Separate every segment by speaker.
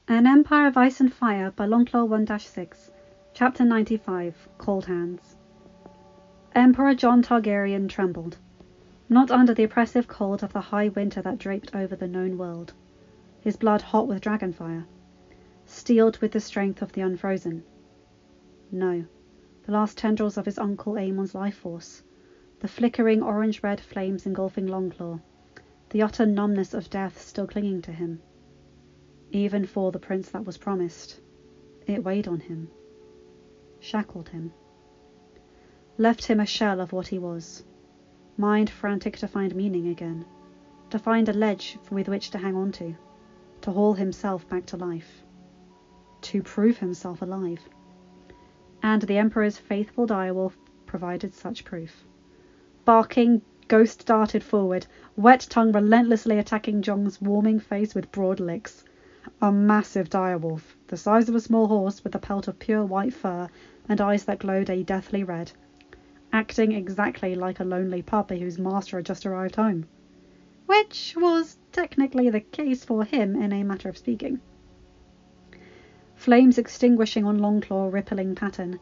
Speaker 1: An Empire of Ice and Fire by Longclaw 1-6, Chapter 95, Cold Hands. Emperor Jon Targaryen trembled, not under the oppressive cold of the high winter that draped over the known world, his blood hot with dragonfire, steeled with the strength of the unfrozen. No, the last tendrils of his uncle Aemon's life force, the flickering orange-red flames engulfing Longclaw, the utter numbness of death still clinging to him. Even for the prince that was promised, it weighed on him, shackled him, left him a shell of what he was, mind frantic to find meaning again, to find a ledge with which to hang on to haul himself back to life, to prove himself alive. And the Emperor's faithful direwolf provided such proof. Barking, Ghost darted forward, wet tongue relentlessly attacking Jon's warming face with broad licks. A massive direwolf, the size of a small horse, with a pelt of pure white fur and eyes that glowed a deathly red, acting exactly like a lonely puppy whose master had just arrived home, which was technically the case for him in a matter of speaking. Flames extinguishing on Longclaw rippling pattern,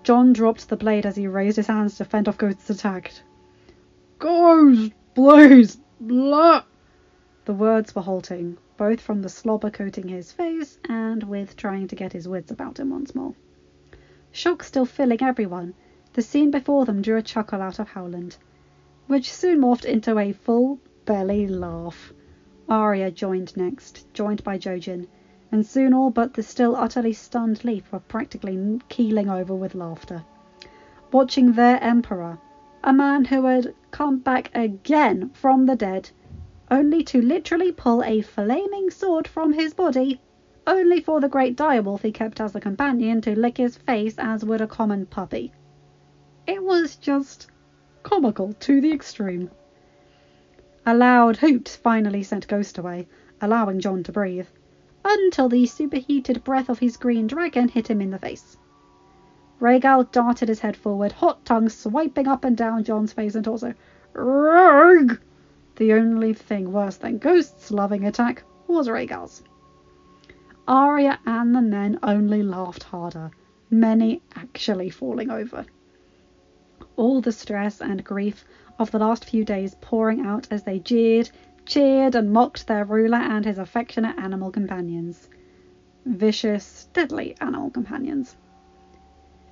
Speaker 1: Jon dropped the blade as he raised his hands to fend off Ghost's attack. "Ghost, please, blah!" The words were halting, both from the slobber coating his face and with trying to get his wits about him once more. Shock still filling everyone, the scene before them drew a chuckle out of Howland, which soon morphed into a full belly laugh. Arya joined next, joined by Jojen, and soon all but the still utterly stunned Leaf were practically keeling over with laughter, watching their emperor, a man who had come back again from the dead, only to literally pull a flaming sword from his body, only for the great direwolf he kept as a companion to lick his face as would a common puppy. It was just comical to the extreme. A loud hoot finally sent Ghost away, allowing Jon to breathe, until the superheated breath of his green dragon hit him in the face. Rhaegal darted his head forward, hot tongue swiping up and down Jon's face and torso. Rrrg! The only thing worse than Ghost's loving attack was Rhaegal's. Arya and the men only laughed harder, many actually falling over. All the stress and grief of the last few days pouring out as they jeered, cheered and mocked their ruler and his affectionate animal companions. Vicious, deadly animal companions.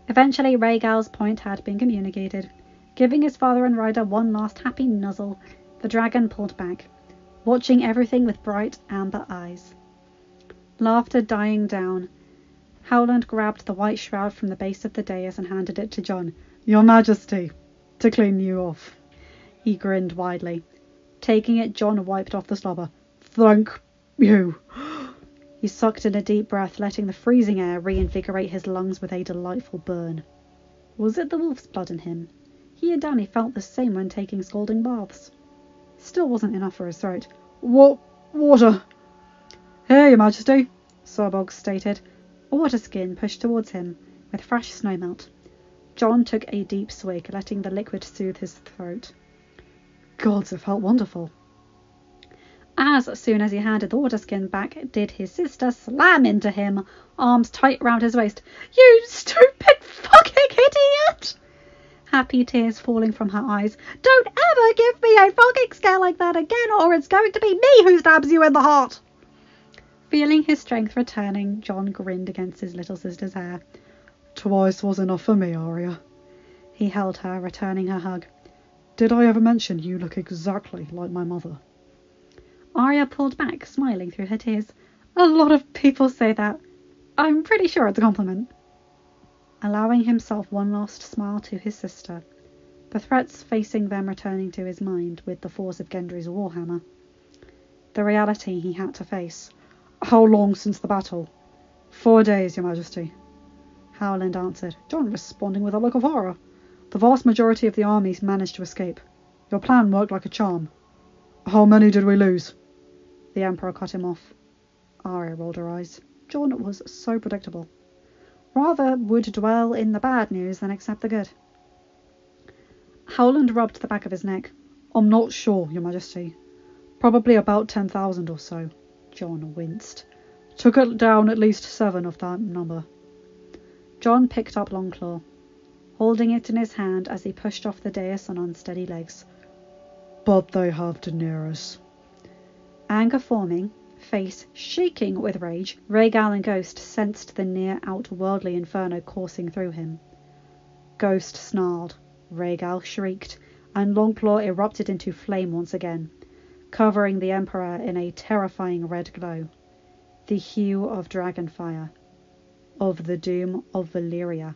Speaker 1: Eventually Rhaegal's point had been communicated. Giving his father and Ryder one last happy nuzzle, the dragon pulled back, watching everything with bright amber eyes. Laughter dying down, Howland grabbed the white shroud from the base of the dais and handed it to Jon. "Your Majesty, to clean you off." He grinned widely. Taking it, Jon wiped off the slobber. "Thank you." He sucked in a deep breath, letting the freezing air reinvigorate his lungs with a delightful burn. Was it the wolf's blood in him? He and Dany felt the same when taking scalding baths. Still wasn't enough for his throat. Water." "Here, Your Majesty," Sorbog stated. A water skin pushed towards him, with fresh snowmelt. Jon took a deep swig, letting the liquid soothe his throat. Gods, it felt wonderful. As soon as he handed the water skin back, did his sister slam into him, arms tight round his waist. "You stupid fucking idiot!" Happy tears falling from her eyes. "Don't ever give me a fucking scare like that again, or it's going to be me who stabs you in the heart!" Feeling his strength returning, Jon grinned against his little sister's hair. "Twice was enough for me, Arya." He held her, returning her hug. "Did I ever mention you look exactly like my mother?" Arya pulled back, smiling through her tears. "A lot of people say that. I'm pretty sure it's a compliment." Allowing himself one last smile to his sister, the threats facing them returning to his mind with the force of Gendry's warhammer. The reality he had to face. "How long since the battle?" 4 days, Your Majesty," Howland answered, Jon responding with a look of horror. "The vast majority of the armies managed to escape. Your plan worked like a charm." "How many did we lose?" The Emperor cut him off. Arya rolled her eyes. Jon was so predictable. Rather would dwell in the bad news than accept the good. Howland rubbed the back of his neck. "I'm not sure, Your Majesty. Probably about 10,000 or so." Jon winced. Took it down at least 7 of that number. John picked up Longclaw, holding it in his hand as he pushed off the dais on unsteady legs. But they have Daenerys. Anger forming, face shaking with rage, Rhaegal and Ghost sensed the near outworldly inferno coursing through him. Ghost snarled, Rhaegal shrieked, and Longclaw erupted into flame once again, covering the Emperor in a terrifying red glow, the hue of dragonfire, of the doom of Valyria,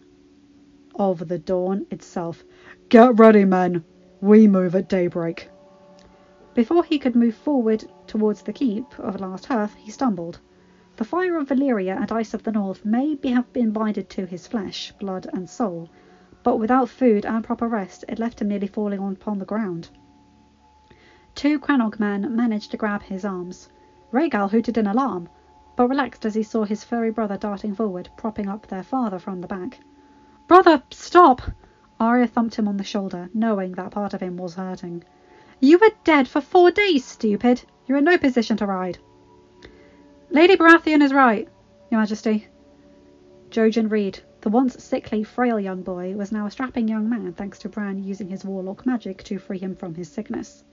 Speaker 1: of the dawn itself. Get ready, men! We move at daybreak. Before he could move forward towards the keep of Last Hearth, he stumbled. The fire of Valyria and ice of the north may have been binded to his flesh, blood and soul, but without food and proper rest, it left him nearly falling upon the ground. 2 Crannog men managed to grab his arms. Rhaegal hooted in alarm, but relaxed as he saw his furry brother darting forward, propping up their father from the back. "Brother, stop!" Arya thumped him on the shoulder, knowing that part of him was hurting. "You were dead for 4 days, stupid! You're in no position to ride." "Lady Baratheon is right, Your Majesty." Jojen Reed, the once sickly, frail young boy, was now a strapping young man thanks to Bran using his warlock magic to free him from his sickness.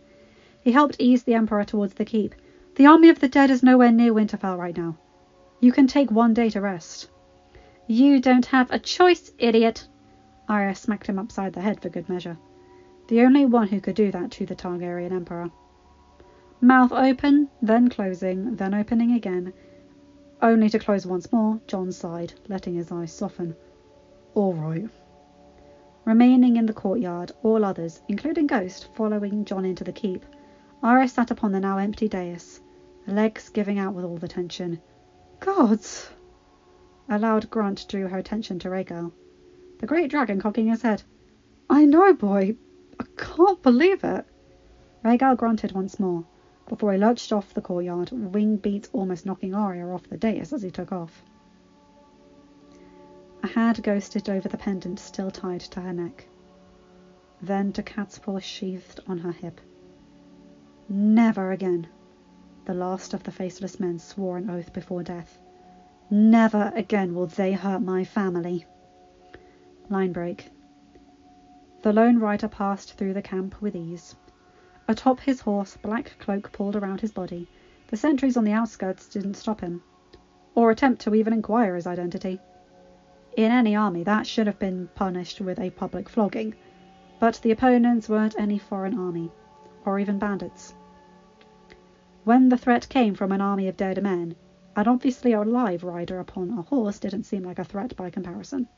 Speaker 1: He helped ease the Emperor towards the keep. "The army of the dead is nowhere near Winterfell right now. You can take 1 day to rest." "You don't have a choice, idiot!" Arya smacked him upside the head for good measure. The only one who could do that to the Targaryen Emperor. Mouth open, then closing, then opening again, only to close once more, Jon sighed, letting his eyes soften. "All right." Remaining in the courtyard, all others, including Ghost, following Jon into the keep, Arya sat upon the now empty dais, legs giving out with all the tension. "Gods!" A loud grunt drew her attention to Rhaegal, the great dragon cocking his head. "I know, boy. I can't believe it." Rhaegal grunted once more, before he lurched off the courtyard, wing beats almost knocking Arya off the dais as he took off. A hand ghosted over the pendant still tied to her neck, then to cat's paw sheathed on her hip. Never again. The last of the faceless men swore an oath before death. Never again will they hurt my family. Line break. The lone rider passed through the camp with ease. Atop his horse, black cloak pulled around his body, the sentries on the outskirts didn't stop him, or attempt to even inquire his identity. In any army, that should have been punished with a public flogging, but the opponents weren't any foreign army, or even bandits. When the threat came from an army of dead men, an obviously alive rider upon a horse didn't seem like a threat by comparison.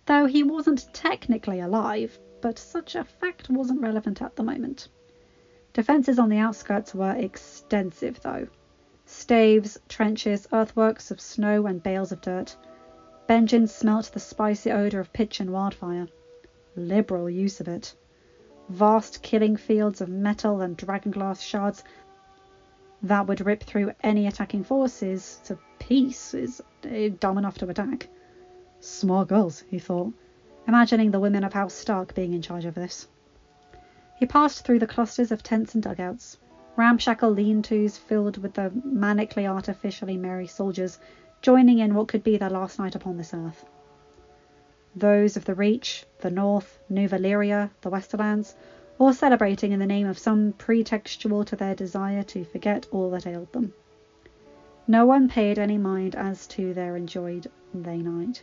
Speaker 1: Though he wasn't technically alive, but such a fact wasn't relevant at the moment. Defences on the outskirts were extensive, though. Staves, trenches, earthworks of snow and bales of dirt. Benjen smelt the spicy odour of pitch and wildfire. Liberal use of it. Vast killing fields of metal and dragonglass shards that would rip through any attacking forces to pieces, dumb enough to attack. Smart girls, he thought, imagining the women of House Stark being in charge of this. He passed through the clusters of tents and dugouts, ramshackle lean-tos filled with the manically artificially merry soldiers joining in what could be their last night upon this earth. Those of the Reach, the North, New Valyria, the Westerlands, all celebrating in the name of some pretextual to their desire to forget all that ailed them. No one paid any mind as to their enjoyed day night.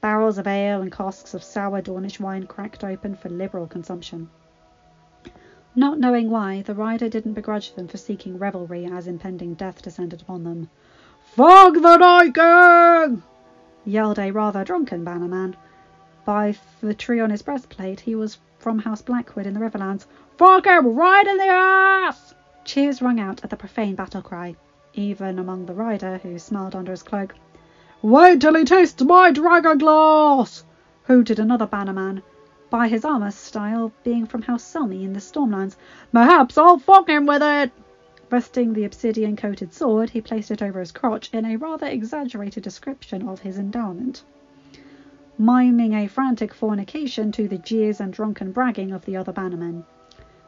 Speaker 1: Barrels of ale and casks of sour Dornish wine cracked open for liberal consumption. Not knowing why, the rider didn't begrudge them for seeking revelry as impending death descended upon them. "Fog the Night King!" yelled a rather drunken bannerman. By the tree on his breastplate, he was from House Blackwood in the Riverlands. "Fog him right in the ass!" Cheers rung out at the profane battle cry, even among the rider, who smiled under his cloak. "Wait till he tastes my dragonglass!" hooted another bannerman, by his armour style being from House Selmy in the Stormlands. "Perhaps I'll fog him with it!" Resting the obsidian-coated sword, he placed it over his crotch in a rather exaggerated description of his endowment, miming a frantic fornication to the jeers and drunken bragging of the other bannermen.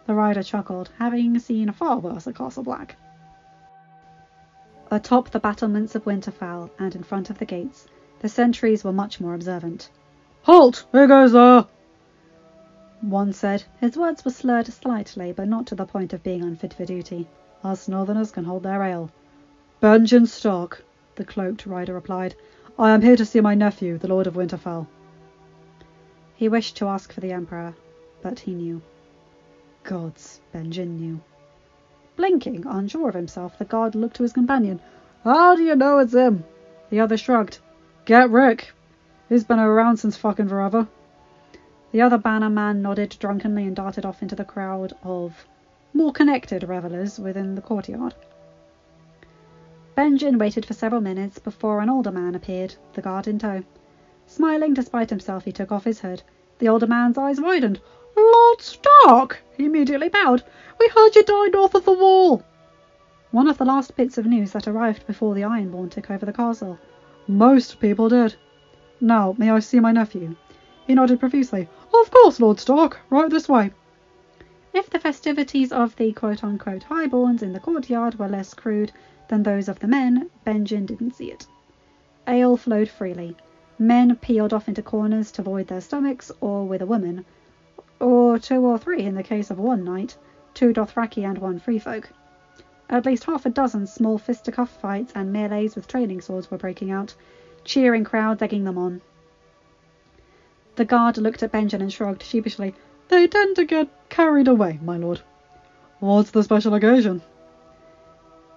Speaker 1: The rider chuckled, having seen far worse at Castle Black. Atop the battlements of Winterfell and in front of the gates, the sentries were much more observant.
Speaker 2: "Halt! Here goes there!"
Speaker 1: one said. His words were slurred slightly, but not to the point of being unfit for duty.
Speaker 2: "Us northerners can hold their ale." "Benjen Stark," the cloaked rider replied. "I am here to see my nephew, the Lord of Winterfell."
Speaker 1: He wished to ask for the Emperor, but he knew. Gods, Benjen knew. Blinking, unsure of himself, the guard looked to his companion.
Speaker 2: "How do you know it's him?"
Speaker 1: The other shrugged.
Speaker 2: "Get Rick. He's been around since fucking forever."
Speaker 1: The other banner man nodded drunkenly and darted off into the crowd of more connected revellers within the courtyard. Benjen waited for several minutes before an older man appeared, the guard in tow. Smiling despite himself, he took off his hood. The older man's eyes widened.
Speaker 2: "Lord Stark!" He immediately bowed. "We heard you died north of the wall."
Speaker 1: One of the last bits of news that arrived before the Ironborn took over the castle.
Speaker 2: "Most people did. Now, may I see my nephew?" He nodded profusely. "Of course, Lord Stark. Right this way."
Speaker 1: If the festivities of the quote-unquote highborns in the courtyard were less crude than those of the men, Benjen didn't see it. Ale flowed freely. Men peeled off into corners to void their stomachs, or with a woman, or two or three in the case of one knight, 2 Dothraki and 1 free folk. At least half a dozen small fisticuff fights and melees with training swords were breaking out, cheering crowds egging them on. The guard looked at Benjen and shrugged sheepishly.
Speaker 2: "They tend to get carried away, my lord." "What's the special occasion?"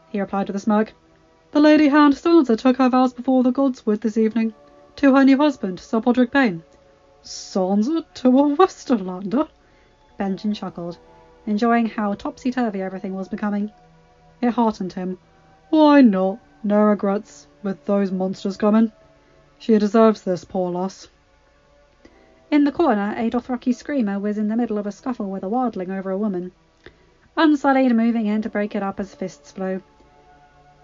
Speaker 1: he replied with a smirk.
Speaker 2: "The Lady Hand Sansa took her vows before the godswood this evening, to her new husband, Sir Podrick Payne." "Sansa to a Westerlander?"
Speaker 1: Benjen chuckled, enjoying how topsy-turvy everything was becoming.
Speaker 2: It heartened him. "Why not? No regrets, with those monsters coming. She deserves this, poor lass."
Speaker 1: In the corner, a Dothraki screamer was in the middle of a scuffle with a wildling over a woman. Unsullied moving in to break it up as fists flew.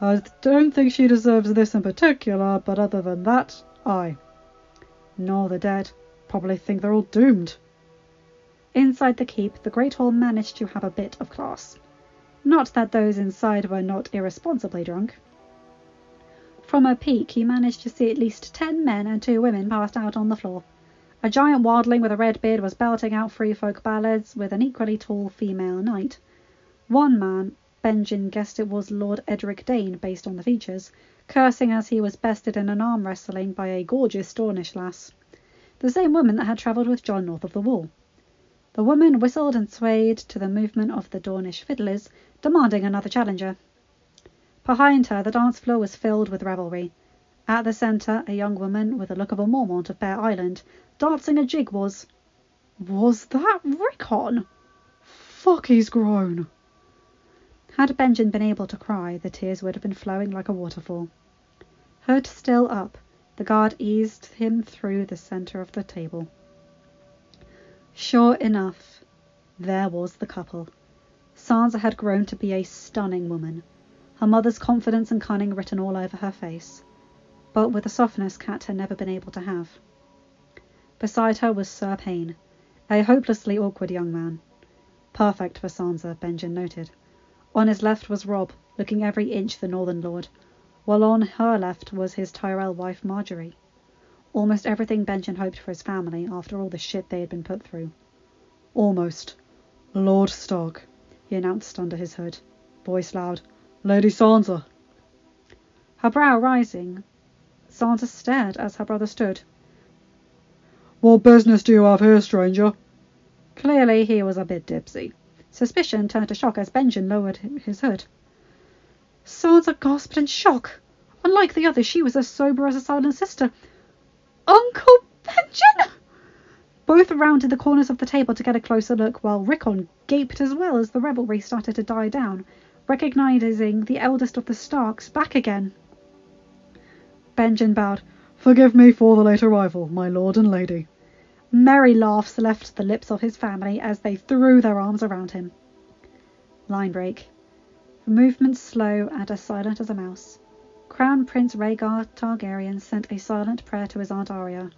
Speaker 2: "I don't think she deserves this in particular, but other than that, aye."
Speaker 1: Nor the dead.
Speaker 2: Probably think they're all doomed.
Speaker 1: Inside the keep, the Great Hall managed to have a bit of class. Not that those inside were not irresponsibly drunk. From a peak, he managed to see at least 10 men and 2 women passed out on the floor. A giant wildling with a red beard was belting out free folk ballads with an equally tall female knight. One man, Benjen guessed it was Lord Edric Dane based on the features, cursing as he was bested in an arm wrestling by a gorgeous Dornish lass. The same woman that had travelled with Jon north of the wall. The woman whistled and swayed to the movement of the Dornish fiddlers, demanding another challenger. Behind her, the dance floor was filled with revelry. At the centre, a young woman with the look of a Mormont of Bear Island, dancing a jig was...
Speaker 2: Was that Rickon? Fuck, he's grown.
Speaker 1: Had Benjen been able to cry, the tears would have been flowing like a waterfall. Hood still up, the guard eased him through the centre of the table. Sure enough, there was the couple. Sansa had grown to be a stunning woman, her mother's confidence and cunning written all over her face, but with a softness Cat had never been able to have. Beside her was Sir Payne, a hopelessly awkward young man. Perfect for Sansa, Benjen noted. On his left was Robb, looking every inch the Northern Lord, while on her left was his Tyrell wife Marjorie. Almost everything Benjen hoped for his family after all the shit they had been put through.
Speaker 2: "Almost. Lord Stark," he announced under his hood, voice loud. "Lady Sansa."
Speaker 1: Her brow rising, Sansa stared as her brother stood.
Speaker 2: "What business do you have here, stranger?"
Speaker 1: Clearly he was a bit tipsy. Suspicion turned to shock as Benjen lowered his hood. Sansa gasped in shock. Unlike the others, she was as sober as a silent sister. "Uncle Benjen!" Both rounded the corners of the table to get a closer look, while Rickon gaped as well as the revelry started to die down, recognizing the eldest of the Starks back again.
Speaker 2: Benjen bowed. "Forgive me for the late arrival, my lord and lady."
Speaker 1: Merry laughs left the lips of his family as they threw their arms around him. Line break. Movements slow and as silent as a mouse. Crown Prince Rhaegar Targaryen sent a silent prayer to his Aunt Arya.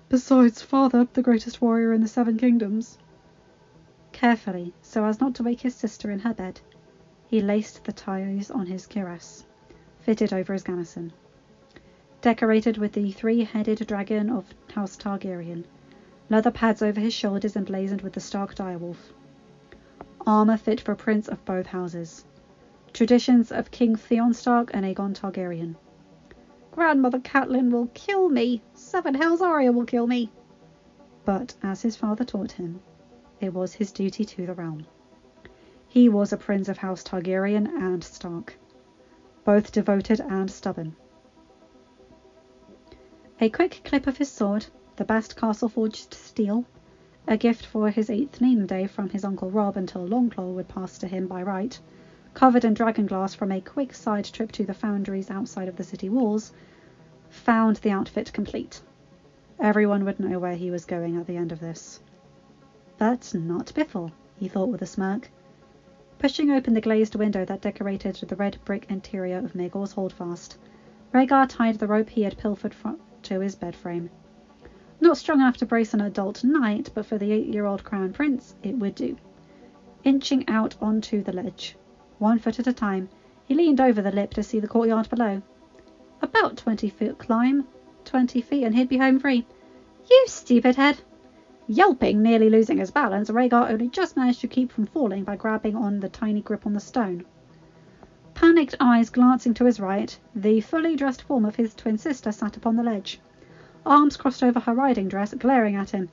Speaker 2: "Besides father, the greatest warrior in the 7 kingdoms."
Speaker 1: Carefully, so as not to wake his sister in her bed, he laced the ties on his cuirass. fitted over his gamison, decorated with the three-headed dragon of House Targaryen, leather pads over his shoulders emblazoned with the Stark direwolf. Armour fit for a prince of both houses. Traditions of King Theon Stark and Aegon Targaryen. Grandmother Catelyn will kill me. Seven hells Arya will kill me. But, as his father taught him, it was his duty to the realm. He was a prince of House Targaryen and Stark, both devoted and stubborn. A quick clip of his sword, the best castle-forged steel, a gift for his 8th name day from his uncle Rob until Longclaw would pass to him by right, covered in dragonglass from a quick side trip to the foundries outside of the city walls, found the outfit complete. Everyone would know where he was going at the end of this. But not Biffle, he thought with a smirk. Pushing open the glazed window that decorated the red brick interior of Maegor's Holdfast, Rhaegar tied the rope he had pilfered to his bed frame. Not strong enough to brace an adult knight, but for the 8-year-old crown prince, it would do. Inching out onto the ledge, 1 foot at a time, he leaned over the lip to see the courtyard below. About 20-foot climb, 20 feet, and he'd be home free. You stupid head! Yelping, nearly losing his balance, Rhaegar only just managed to keep from falling by grabbing on the tiny grip on the stone. Panicked eyes glancing to his right, the fully dressed form of his twin sister sat upon the ledge, arms crossed over her riding dress, glaring at him.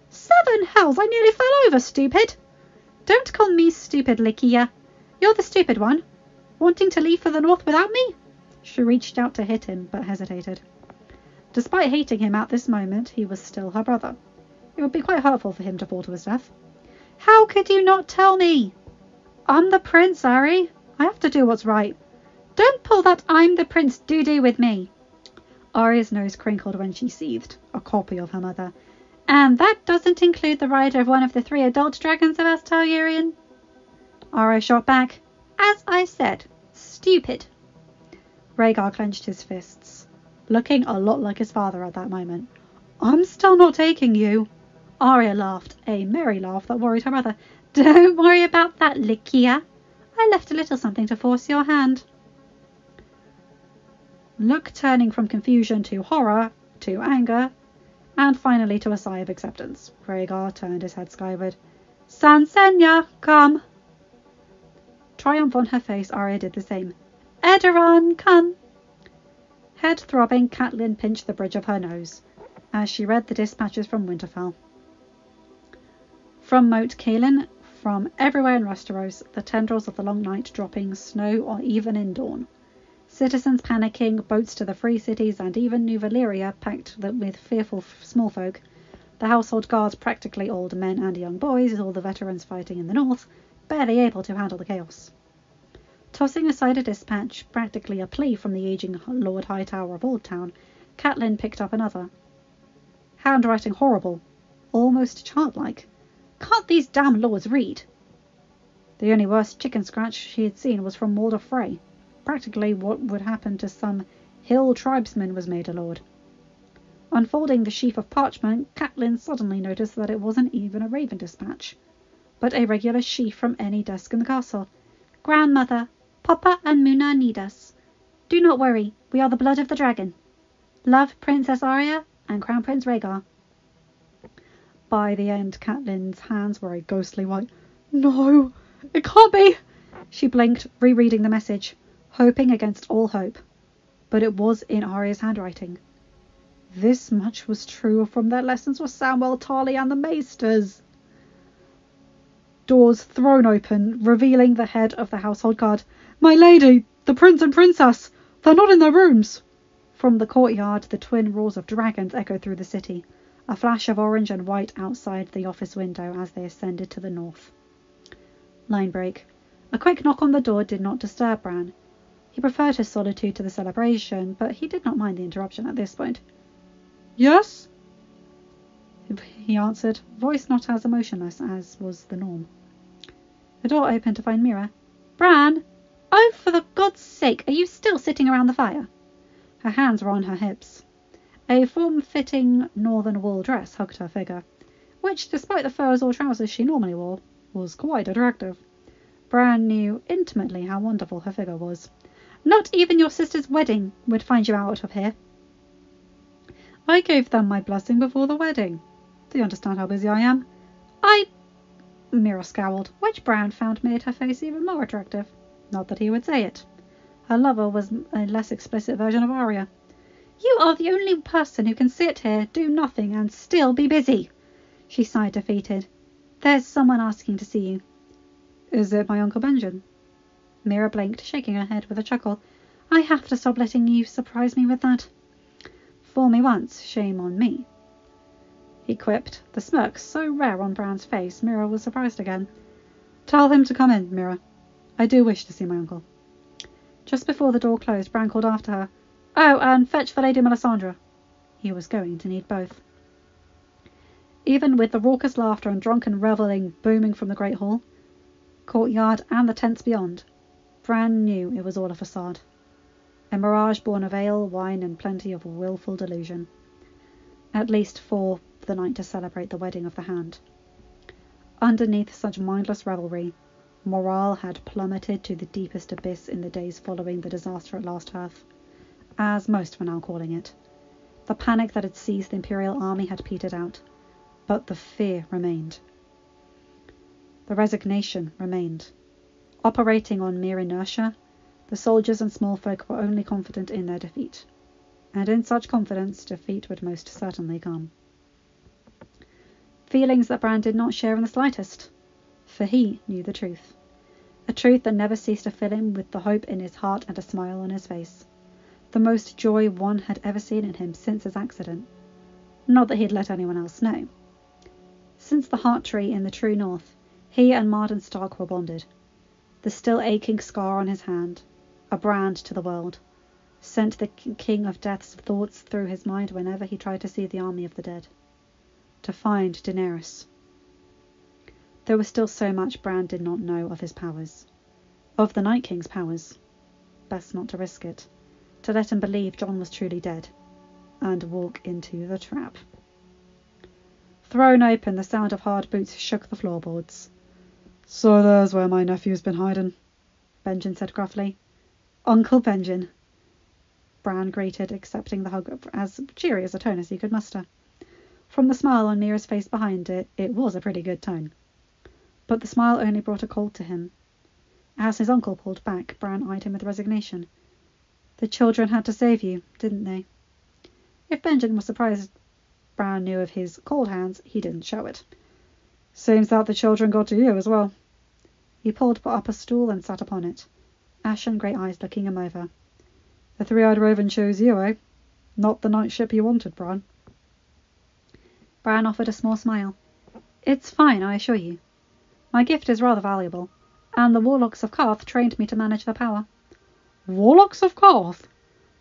Speaker 1: 7 hells! I nearly fell over, stupid! Don't call me stupid, Lykia. You're the stupid one. Wanting to leave for the north without me? She reached out to hit him, but hesitated. Despite hating him at this moment, he was still her brother. It would be quite hurtful for him to fall to his death. How could you not tell me? I'm the prince, Ari. I have to do what's right. Don't pull that I'm the prince doo-doo with me. Arya's nose crinkled when she seethed, a copy of her mother. And that doesn't include the rider of one of the 3 adult dragons of House Targaryen. Arya shot back. As I said, stupid. Rhaegar clenched his fists, looking a lot like his father at that moment. I'm still not taking you. Arya laughed, a merry laugh that worried her mother. Don't worry about that, Lykia. I left a little something to force your hand. Look turning from confusion to horror, to anger, and finally to a sigh of acceptance. Rhaegar turned his head skyward. Sansenya, come. Triumph on her face, Arya did the same. Edaron, come. Head throbbing, Catelyn pinched the bridge of her nose as she read the dispatches from Winterfell. From Moat Cailin, from everywhere in Westeros, the tendrils of the long night dropping snow or even in dawn. Citizens panicking, boats to the free cities, and even New Valyria packed with fearful small folk. The household guards, practically old men and young boys, all the veterans fighting in the north, barely able to handle the chaos. Tossing aside a dispatch, practically a plea from the aging Lord Hightower of Oldtown, Catelyn picked up another. Handwriting horrible, almost childlike. Can't these damn lords read? The only worst chicken scratch she had seen was from Walder Frey. Practically what would happen to some hill tribesman was made a lord. Unfolding the sheaf of parchment, Catelyn suddenly noticed that it wasn't even a Raven dispatch, but a regular sheaf from any desk in the castle. Grandmother, Papa and Muna need us. Do not worry, we are the blood of the dragon. Love, Princess Arya and Crown Prince Rhaegar. By the end, Catelyn's hands were a ghostly white. No, it can't be. She blinked, rereading the message, hoping against all hope. But it was in Arya's handwriting. This much was true from their lessons with Samwell Tarly and the Maesters. Doors thrown open, revealing the head of the household guard. My lady, the prince and princess, they're not in their rooms. From the courtyard, the twin roars of dragons echoed through the city, a flash of orange and white outside the office window as they ascended to the north. Line break. A quick knock on the door did not disturb Bran. He preferred his solitude to the celebration, but he did not mind the interruption at this point. Yes? He answered, voice not as emotionless as was the norm. The door opened to find Mira. Bran! Oh, for the God's sake, are you still sitting around the fire? Her hands were on her hips. A form-fitting northern wool dress hugged her figure, which, despite the furs or trousers she normally wore, was quite attractive. Bran knew intimately how wonderful her figure was. Not even your sister's wedding would find you out of here.
Speaker 2: I gave them my blessing before the wedding. Do you understand how busy I am?
Speaker 1: Mira scowled, which Brown found made her face even more attractive. Not that he would say it. Her lover was a less explicit version of Arya. You are the only person who can sit here, do nothing, and still be busy. She sighed, defeated. There's someone asking to see you.
Speaker 2: Is it my Uncle Benjamin?
Speaker 1: Mira blinked, shaking her head with a chuckle. I have to stop letting you surprise me with that. Fool me once, shame on me, he quipped, the smirk so rare on Brown's face Mira was surprised again.
Speaker 2: Tell him to come in, Mira. I do wish to see my uncle.
Speaker 1: Just before the door closed, Brown called after her. Oh, and fetch for Lady Melisandre. He was going to need both. Even with the raucous laughter and drunken revelling booming from the great hall, courtyard, and the tents beyond, Bran knew it was all a facade. A mirage born of ale, wine, and plenty of wilful delusion. At least for the night to celebrate the wedding of the Hand. Underneath such mindless revelry, morale had plummeted to the deepest abyss in the days following the disaster at Last Hearth, as most were now calling it. The panic that had seized the Imperial army had petered out, but the fear remained. The resignation remained. Operating on mere inertia, the soldiers and small folk were only confident in their defeat, and in such confidence defeat would most certainly come. Feelings that Bran did not share in the slightest, for he knew the truth. A truth that never ceased to fill him with the hope in his heart and a smile on his face. The most joy one had ever seen in him since his accident. Not that he'd let anyone else know. Since the heart tree in the true north, he and Marden Stark were bonded. The still aching scar on his hand, a brand to the world, sent the king of death's thoughts through his mind whenever he tried to see the army of the dead. To find Daenerys. There was still so much Bran did not know of his powers. Of the Night King's powers. Best not to risk it. To let him believe Jon was truly dead. And walk into the trap. Thrown open, the sound of hard boots shook the floorboards.
Speaker 2: So there's where my nephew's been hiding,
Speaker 1: Benjen said gruffly. Uncle Benjen, Bran greeted, accepting the hug as cheery as a tone as he could muster. From the smile on Mira's face behind it, it was a pretty good tone. But the smile only brought a cold to him. As his uncle pulled back, Bran eyed him with resignation. The children had to save you, didn't they? If Benjen was surprised Bran knew of his cold hands, he didn't show it.
Speaker 2: Seems that the children got to you as well.
Speaker 1: He pulled up a stool and sat upon it, ashen grey eyes looking him over.
Speaker 2: The three-eyed raven chose you, eh? Not the night ship you wanted, Bran.
Speaker 1: Bran offered a small smile. It's fine, I assure you. My gift is rather valuable, and the Warlocks of Qarth trained me to manage their power.
Speaker 2: Warlocks of Qarth?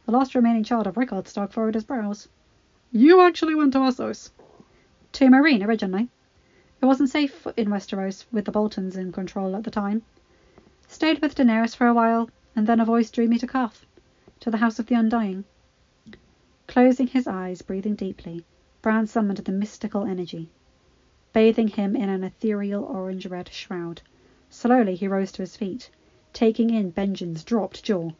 Speaker 1: The last remaining child of Rickard Stark furrowed his brows.
Speaker 2: You actually went to Essos?
Speaker 1: To Marine, originally. It wasn't safe in Westeros with the Boltons in control at the time. Stayed with Daenerys for a while, and then a voice drew me to Qarth, to the House of the Undying. Closing his eyes, breathing deeply, Bran summoned the mystical energy, bathing him in an ethereal orange-red shroud. Slowly he rose to his feet, taking in Benjen's dropped jaw.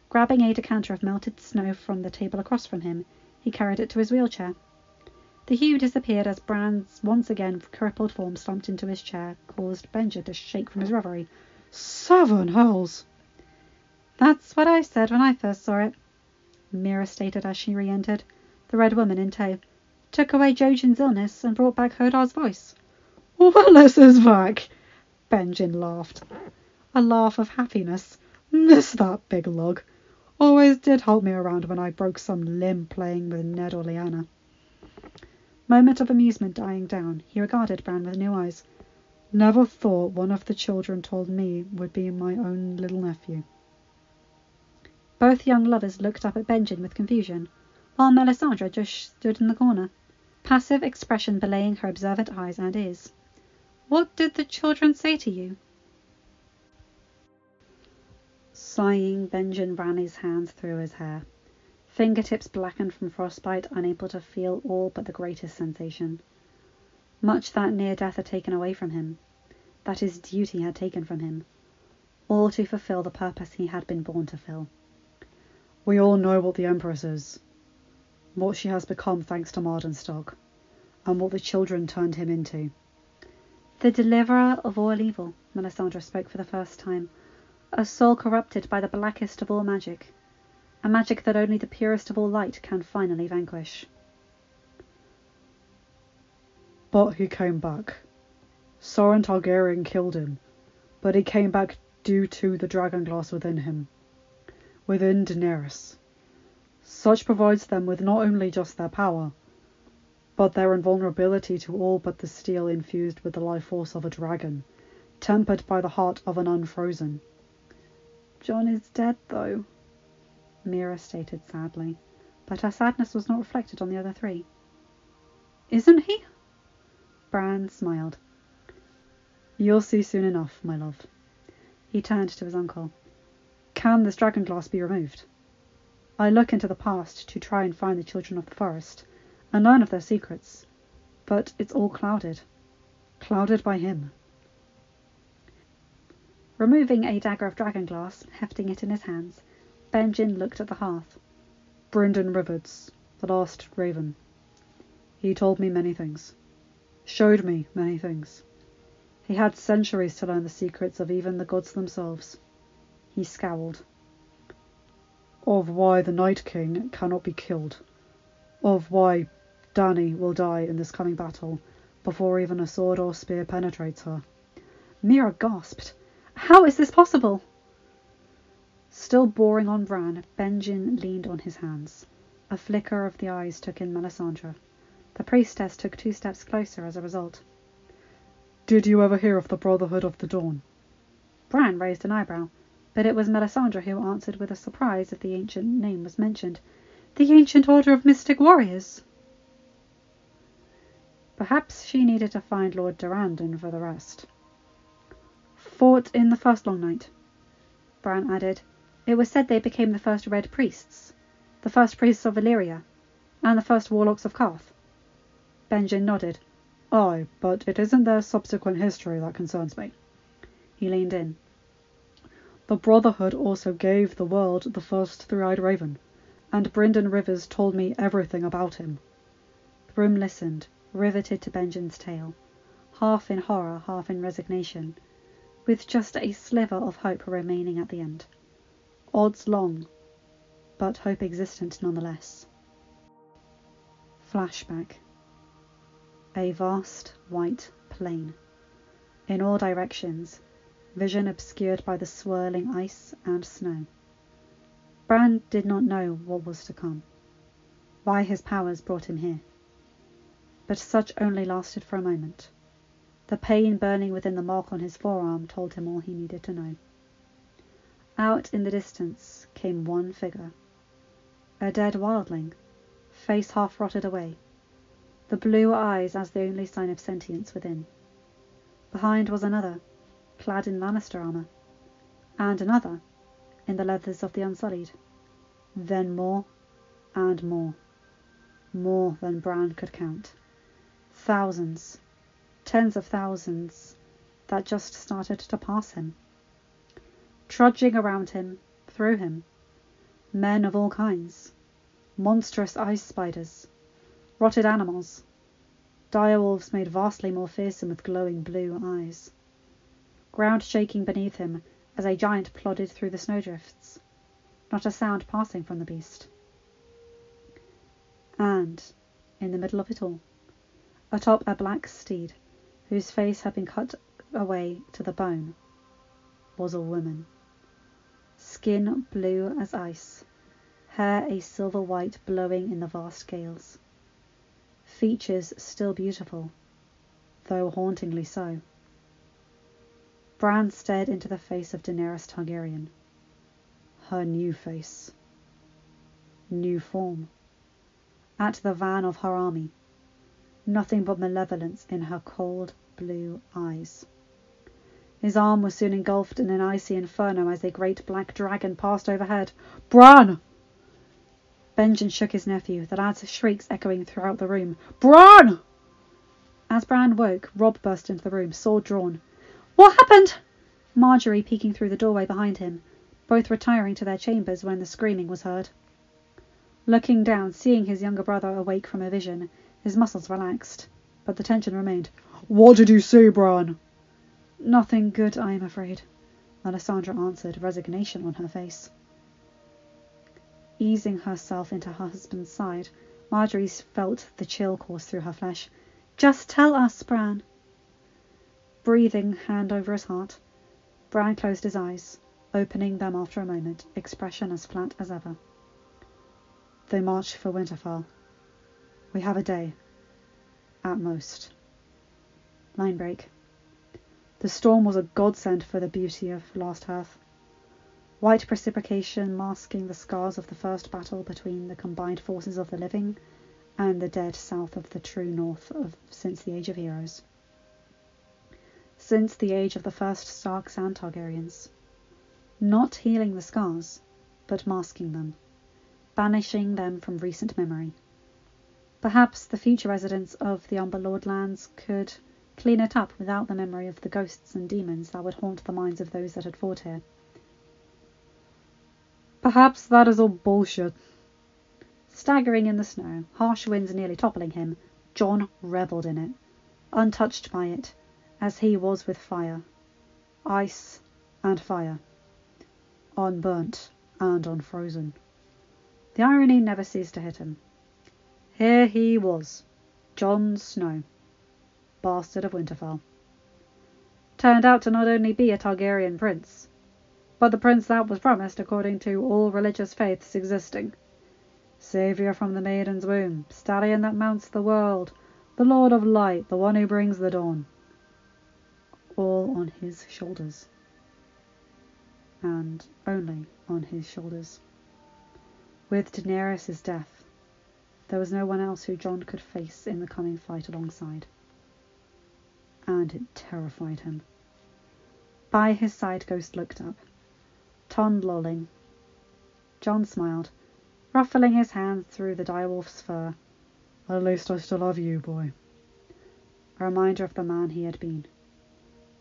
Speaker 1: Grabbing a decanter of melted snow from the table across from him, he carried it to his wheelchair. The hue disappeared as Bran's once again crippled form slumped into his chair, caused Benjen to shake from his reverie.
Speaker 2: 7 hells!
Speaker 1: That's what I said when I first saw it, Mira stated as she re-entered, the Red Woman in tow. Took away Jojen's illness and brought back Hodar's voice.
Speaker 2: Willis is back!
Speaker 1: Benjen laughed. A laugh of happiness.
Speaker 2: Miss that big lug. Always did help me around when I broke some limb playing with Ned or Lyanna.
Speaker 1: Moment of amusement dying down, he regarded Bran with new eyes.
Speaker 2: Never thought one of the children told me would be my own little nephew.
Speaker 1: Both young lovers looked up at Benjen with confusion, while Melisandre just stood in the corner, passive expression belaying her observant eyes and ears. What did the children say to you? Sighing, Benjen ran his hands through his hair. Fingertips blackened from frostbite, unable to feel all but the greatest sensation. Much that near death had taken away from him, that his duty had taken from him. all to fulfill the purpose he had been born to fill.
Speaker 2: We all know what the Empress is, what she has become thanks to Mardenstock, and what the children turned him into.
Speaker 1: The deliverer of all evil, Melisandre spoke for the first time, a soul corrupted by the blackest of all magic, a magic that only the purest of all light can finally vanquish.
Speaker 2: But he came back. Soren Targaryen killed him, but he came back due to the dragonglass within him, within Daenerys. Such provides them with not only just their power, but their invulnerability to all but the steel infused with the life force of a dragon, tempered by the heart of an unfrozen.
Speaker 1: Jon is dead, though, Mira stated sadly, but her sadness was not reflected on the other three. Isn't he? Bran smiled.
Speaker 2: You'll see soon enough, my love.
Speaker 1: He turned to his uncle.
Speaker 2: Can this dragonglass be removed? I look into the past to try and find the children of the forest, and learn of their secrets, but it's all clouded. Clouded by him.
Speaker 1: Removing a dagger of dragonglass, hefting it in his hands, Benjen looked at the hearth.
Speaker 2: Brynden Rivers, the last raven. He told me many things. Showed me many things. He had centuries to learn the secrets of even the gods themselves. He scowled. Of why the Night King cannot be killed. Of why Dany will die in this coming battle before even a sword or spear penetrates her.
Speaker 1: Mira gasped. How is this possible? Still boring on Bran, Benjen leaned on his hands. A flicker of the eyes took in Melisandre. The priestess took 2 steps closer as a result.
Speaker 2: Did you ever hear of the Brotherhood of the Dawn?
Speaker 1: Bran raised an eyebrow, but it was Melisandre who answered with a surprise if the ancient name was mentioned. The Ancient Order of Mystic Warriors. Perhaps she needed to find Lord Durrandon for the rest. Fought in the first long night, Bran added. It was said they became the first Red Priests, the first priests of Valyria, and the first warlocks of Karth.
Speaker 2: Benjen nodded. Aye, but it isn't their subsequent history that concerns me.
Speaker 1: He leaned in.
Speaker 2: The Brotherhood also gave the world the first three-eyed raven, and Brynden Rivers told me everything about him.
Speaker 1: The room listened, riveted to Benjen's tale, half in horror, half in resignation, with just a sliver of hope remaining at the end. Odds long, but hope existent nonetheless. Flashback. A vast white plain. In all directions, vision obscured by the swirling ice and snow. Bran did not know what was to come, why his powers brought him here. But such only lasted for a moment. The pain burning within the mark on his forearm told him all he needed to know. Out in the distance came one figure. A dead wildling, face half rotted away, the blue eyes as the only sign of sentience within. Behind was another, clad in Lannister armour, and another, in the leathers of the Unsullied. Then more, and more. More than Bran could count. Thousands, tens of thousands, that just started to pass him. Trudging around him, through him. Men of all kinds. Monstrous ice spiders. Rotted animals. Direwolves made vastly more fearsome with glowing blue eyes. Ground shaking beneath him as a giant plodded through the snowdrifts. Not a sound passing from the beast. And, in the middle of it all, atop a black steed, whose face had been cut away to the bone, was a woman. Skin blue as ice, hair a silver white blowing in the vast gales. Features still beautiful, though hauntingly so. Bran stared into the face of Daenerys Targaryen. Her new face. New form. At the van of her army. Nothing but malevolence in her cold blue eyes. His arm was soon engulfed in an icy inferno as a great black dragon passed overhead. Bran! Benjen shook his nephew, the lad's shrieks echoing throughout the room. Bran! As Bran woke, Robb burst into the room, sword drawn. What happened? Marjorie peeking through the doorway behind him, both retiring to their chambers when the screaming was heard. Looking down, seeing his younger brother awake from a vision, his muscles relaxed, but the tension remained.
Speaker 2: "What did you say, Bran?"
Speaker 1: "Nothing good, I am afraid," Alessandra answered, resignation on her face. Easing herself into her husband's side, Marjorie felt the chill course through her flesh. "Just tell us, Bran." Breathing, hand over his heart, Bran closed his eyes, opening them after a moment, expression as flat as ever. "They march for Winterfell. We have a day. At most." Line break. The storm was a godsend for the beauty of Last Hearth. White precipitation masking the scars of the first battle between the combined forces of the living and the dead south of the true north since the Age of Heroes. Since the age of the first Starks and Targaryens. Not healing the scars, but masking them, banishing them from recent memory. Perhaps the future residents of the Umberlord lands could clean it up without the memory of the ghosts and demons that would haunt the minds of those that had fought here.
Speaker 2: Perhaps that is all bullshit.
Speaker 1: Staggering in the snow, harsh winds nearly toppling him, Jon revelled in it, untouched by it, as he was with fire. Ice and fire. Unburnt and unfrozen. The irony never ceased to hit him. Here he was, Jon Snow, bastard of Winterfell. Turned out to not only be a Targaryen prince, but the prince that was promised according to all religious faiths existing. Saviour from the maiden's womb, stallion that mounts the world, the Lord of Light, the one who brings the dawn. All on his shoulders. And only on his shoulders. With Daenerys' death, there was no one else who Jon could face in the coming fight alongside. And it terrified him. By his side, Ghost looked up, Ton lolling. Jon smiled, ruffling his hands through the direwolf's fur.
Speaker 2: "At least I still have you, boy."
Speaker 1: A reminder of the man he had been.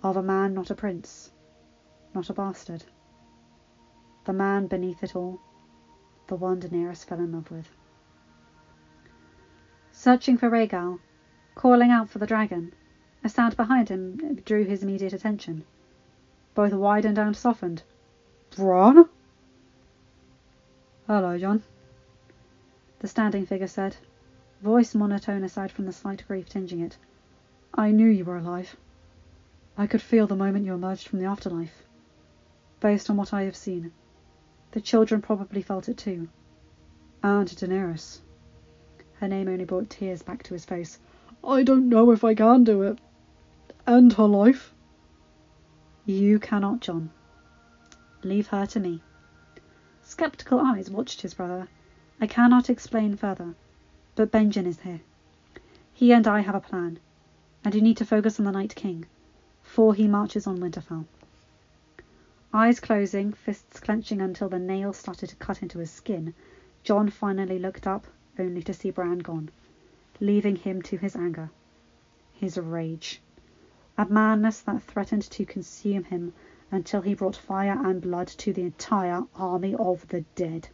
Speaker 1: Of a man not a prince, not a bastard. The man beneath it all, the one Daenerys fell in love with. Searching for Rhaegal, calling out for the dragon, a sound behind him drew his immediate attention. Both widened and softened.
Speaker 2: "Bran?"
Speaker 1: "Hello, Jon," the standing figure said, voice monotone aside from the slight grief tinging it.
Speaker 2: "I knew you were alive. I could feel the moment you emerged from the afterlife. Based on what I have seen, the children probably felt it too. And Daenerys."
Speaker 1: Her name only brought tears back to his face.
Speaker 2: "I don't know if I can do it. End her life."
Speaker 1: "You cannot, Jon. Leave her to me." Skeptical eyes watched his brother. "I cannot explain further, but Benjen is here. He and I have a plan, and you need to focus on the Night King, for he marches on Winterfell." Eyes closing, fists clenching until the nails started to cut into his skin, Jon finally looked up, only to see Bran gone, leaving him to his anger, his rage, a madness that threatened to consume him until he brought fire and blood to the entire army of the dead.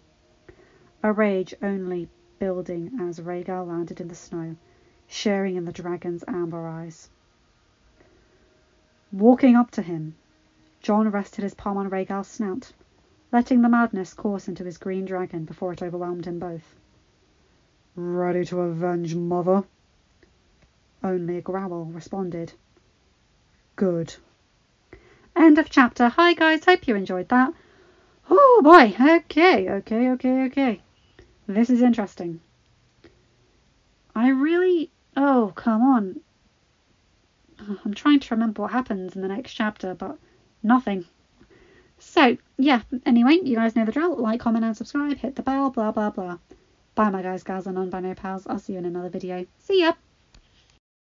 Speaker 1: A rage only building as Rhaegal landed in the snow, sharing in the dragon's amber eyes. Walking up to him, Jon rested his palm on Rhaegal's snout, letting the madness course into his green dragon before it overwhelmed him both.
Speaker 2: "Ready to avenge, mother?"
Speaker 1: Only a growl responded.
Speaker 2: "Good."
Speaker 1: End of chapter. Hi guys, hope you enjoyed that. Oh boy, okay. This is interesting. Oh, come on. I'm trying to remember what happens in the next chapter, but nothing. So, yeah, anyway, you guys know the drill. Like, comment, and subscribe. Hit the bell, blah, blah, blah. Bye, my guys, gals, and non-binary pals. I'll see you in another video. See ya!